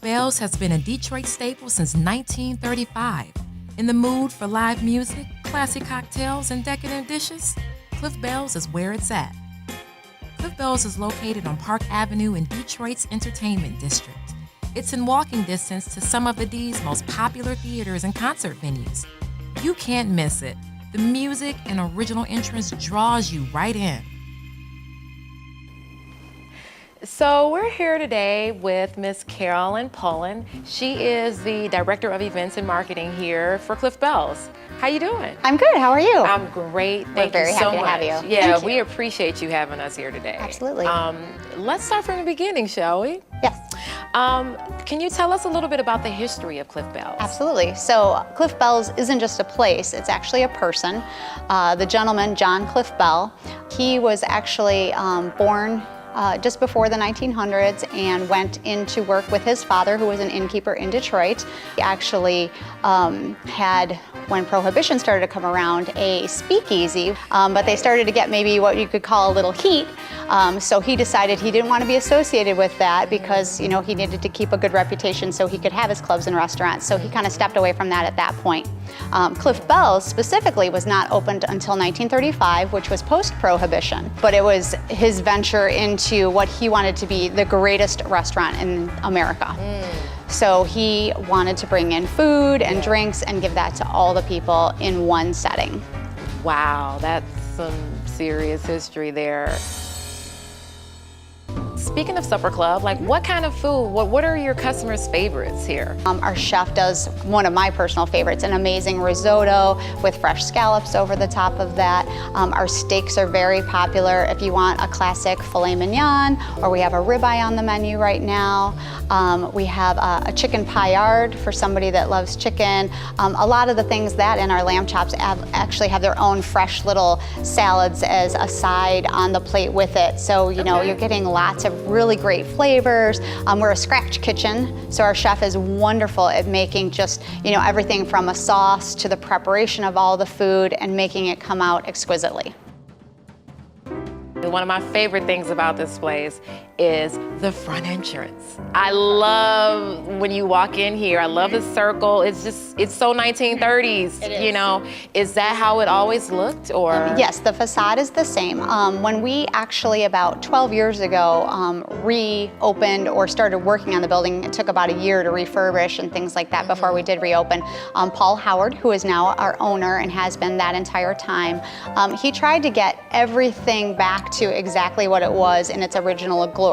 Bell's has been a Detroit staple since 1935. In the mood for live music, classy cocktails, and decadent dishes? Cliff Bell's is where it's at. Cliff Bell's is located on Park Avenue in Detroit's entertainment district. It's in walking distance to some of the D's most popular theaters and concert venues. You can't miss it. The music and original entrance draws you right in. So we're here today with Miss Carolyn Pullen. She is the Director of Events and Marketing here for Cliff Bell's. How you doing? I'm good. How are you? I'm great. Thank We're very you so happy to much. have you. Yeah, Thank we you. appreciate you having us here today. Absolutely. Let's start from the beginning, shall we? Yes. Can you tell us a little bit about the history of Cliff Bell's? Absolutely. So Cliff Bell's isn't just a place, it's actually a person. The gentleman, John Cliff Bell, he was actually born just before the 1900s and went into work with his father, who was an innkeeper in Detroit. He actually had, when Prohibition started to come around, a speakeasy, but they started to get maybe what you could call a little heat. So he decided he didn't want to be associated with that because, you know, he needed to keep a good reputation so he could have his clubs and restaurants. So he kind of stepped away from that at that point. Cliff Bell's specifically was not opened until 1935, which was post-Prohibition, but it was his venture into what he wanted to be the greatest restaurant in America. So he wanted to bring in food and drinks and give that to all the people in one setting. Wow, that's some serious history there. Speaking of supper club, like what kind of food, what are your customers' favorites here? Our chef does one of my personal favorites, an amazing risotto with fresh scallops over the top of that. Our steaks are very popular if you want a classic filet mignon, or we have a ribeye on the menu right now. We have a chicken paillard for somebody that loves chicken. A lot of the things that and our lamb chops actually have their own fresh little salads as a side on the plate with it. So, you know, you're getting lots of really great flavors. We're a scratch kitchen, so our chef is wonderful at making just, you know, everything from a sauce to the preparation of all the food and making it come out exquisitely. One of my favorite things about this place is the front entrance. I love when you walk in here. I love the circle. It's just, it's so 1930s, It is. you know. Is that how it always looked, or? Yes, the facade is the same. When we actually about 12 years ago reopened or started working on the building, it took about a year to refurbish and things like that before we did reopen. Paul Howard, who is now our owner and has been that entire time, he tried to get everything back to exactly what it was in its original glory.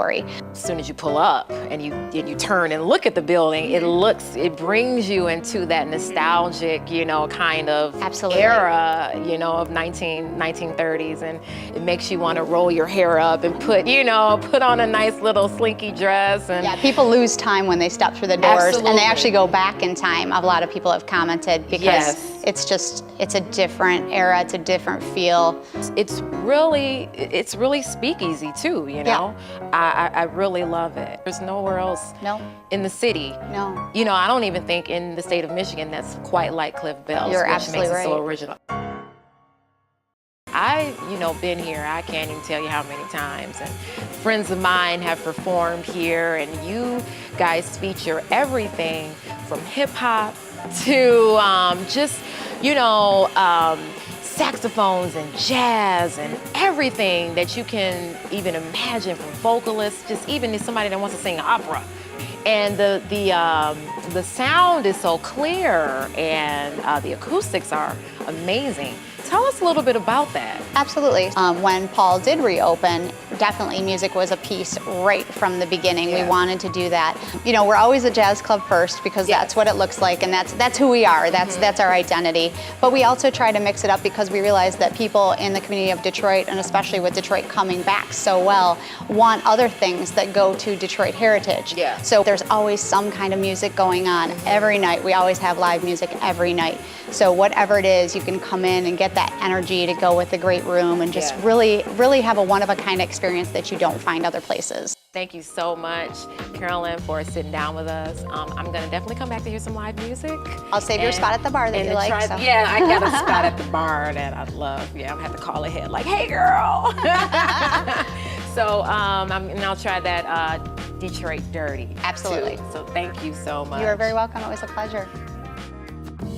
As soon as you pull up and you turn and look at the building, it brings you into that nostalgic, you know, kind of Absolutely. era, you know, of 1930s, and it makes you want to roll your hair up and put on a nice little slinky dress. And Yeah, people lose time when they step through the doors, Absolutely. and they actually go back in time. A lot of people have commented because Yes. it's a different era, it's a different feel. It's really speakeasy too, you know. I really love it. There's nowhere else No, in the city. no. You know, I don't even think in the state of Michigan that's quite like Cliff Bell's, You're which absolutely makes it so right. original. I, been here, I can't even tell you how many times, and friends of mine have performed here, and you guys feature everything from hip hop to just, saxophones and jazz and everything that you can even imagine, from vocalists, just even if somebody that wants to sing opera. And the sound is so clear, and the acoustics are amazing. Tell us a little bit about that. Absolutely. When Paul did reopen, definitely music was a piece right from the beginning. Yeah. We wanted to do that. You know, we're always a jazz club first because that's what it looks like, and that's who we are. That's our identity. But we also try to mix it up because we realize that people in the community of Detroit, and especially with Detroit coming back so well, want other things that go to Detroit heritage. Yeah. So there's always some kind of music going on every night. We always have live music every night. So whatever it is, you can come in and get that energy to go with the great room and just really have a one-of-a-kind experience that you don't find other places. Thank you so much, Carolyn, for sitting down with us. I'm gonna definitely come back to hear some live music. I'll save your spot at the bar that you like. So. Yeah, I got a spot at the bar that I love. Yeah, I'm gonna have to call ahead like, hey girl. So, and I'll try that Detroit dirty. Absolutely. Too. So thank you so much. You are very welcome. It was a pleasure.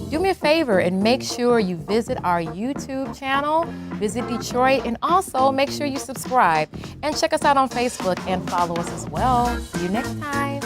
Do me a favor and make sure you visit our YouTube channel, Visit Detroit, and also make sure you subscribe and check us out on Facebook and follow us as well. See you next time.